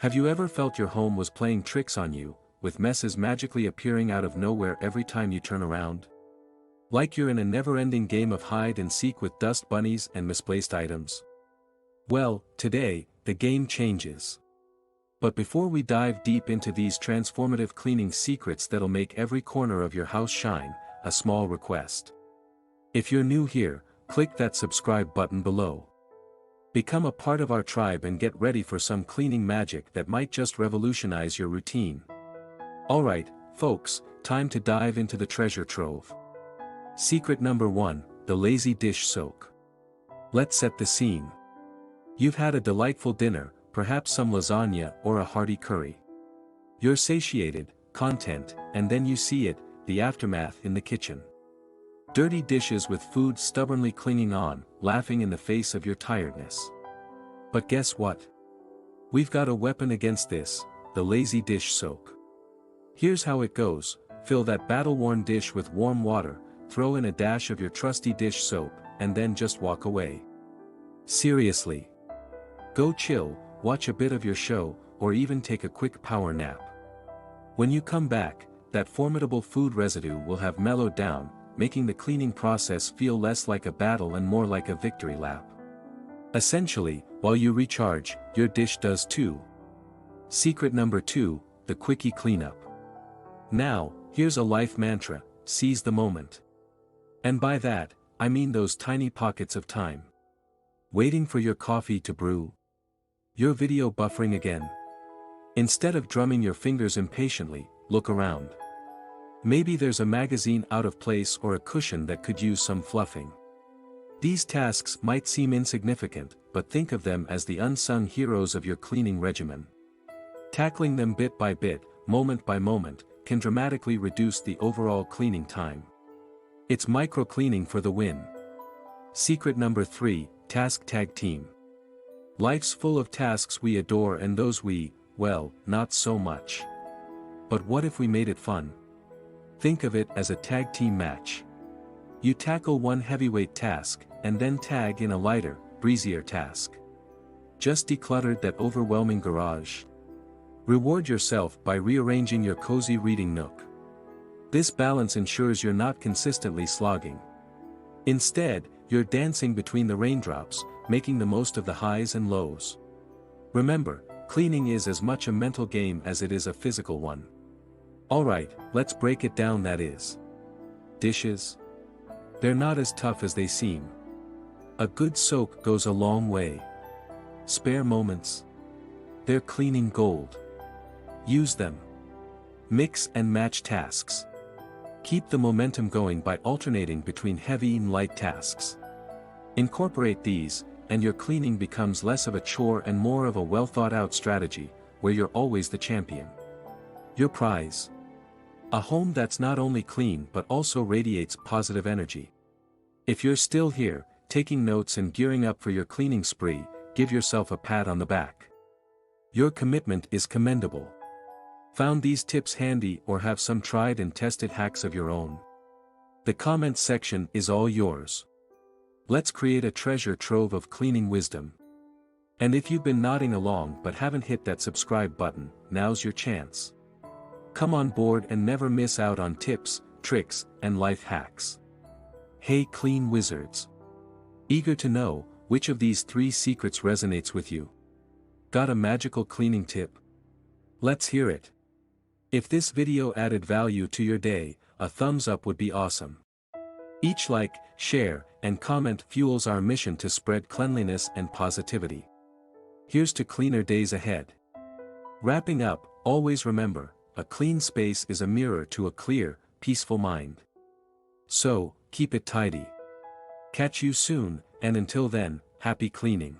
Have you ever felt your home was playing tricks on you, with messes magically appearing out of nowhere every time you turn around? Like you're in a never-ending game of hide and seek with dust bunnies and misplaced items? Well, today, the game changes. But before we dive deep into these transformative cleaning secrets that'll make every corner of your house shine, a small request. If you're new here, click that subscribe button below. Become a part of our tribe and get ready for some cleaning magic that might just revolutionize your routine. Alright, folks, time to dive into the treasure trove. Secret number 1, the lazy dish soak. Let's set the scene. You've had a delightful dinner, perhaps some lasagna or a hearty curry. You're satiated, content, and then you see it, the aftermath in the kitchen. Dirty dishes with food stubbornly clinging on, laughing in the face of your tiredness. But guess what? We've got a weapon against this, the lazy dish soak. Here's how it goes: fill that battle-worn dish with warm water, throw in a dash of your trusty dish soap, and then just walk away. Seriously. Go chill, watch a bit of your show, or even take a quick power nap. When you come back, that formidable food residue will have mellowed down, making the cleaning process feel less like a battle and more like a victory lap. Essentially, while you recharge, your dish does too. Secret number 2, the quickie cleanup. Now, here's a life mantra: seize the moment. And by that, I mean those tiny pockets of time. Waiting for your coffee to brew. Your video buffering again. Instead of drumming your fingers impatiently, look around. Maybe there's a magazine out of place or a cushion that could use some fluffing. These tasks might seem insignificant, but think of them as the unsung heroes of your cleaning regimen. Tackling them bit by bit, moment by moment, can dramatically reduce the overall cleaning time. It's micro-cleaning for the win. Secret number 3, task tag team. Life's full of tasks we adore and those we, well, not so much. But what if we made it fun? Think of it as a tag team match. You tackle one heavyweight task, and then tag in a lighter, breezier task. Just decluttered that overwhelming garage. Reward yourself by rearranging your cozy reading nook. This balance ensures you're not consistently slogging. Instead, you're dancing between the raindrops, making the most of the highs and lows. Remember, cleaning is as much a mental game as it is a physical one. Alright, let's break it down. That is. Dishes? They're not as tough as they seem. A good soak goes a long way. Spare moments? They're cleaning gold. Use them. Mix and match tasks. Keep the momentum going by alternating between heavy and light tasks. Incorporate these, and your cleaning becomes less of a chore and more of a well-thought-out strategy, where you're always the champion. Your prize. A home that's not only clean but also radiates positive energy. If you're still here, taking notes and gearing up for your cleaning spree, give yourself a pat on the back. Your commitment is commendable. Found these tips handy or have some tried and tested hacks of your own? The comments section is all yours. Let's create a treasure trove of cleaning wisdom. And if you've been nodding along but haven't hit that subscribe button, now's your chance. Come on board and never miss out on tips, tricks, and life hacks. Hey clean wizards! Eager to know which of these 3 secrets resonates with you? Got a magical cleaning tip? Let's hear it. If this video added value to your day, a thumbs up would be awesome. Each like, share, and comment fuels our mission to spread cleanliness and positivity. Here's to cleaner days ahead. Wrapping up, always remember, a clean space is a mirror to a clear, peaceful mind. So, keep it tidy. Catch you soon, and until then, happy cleaning.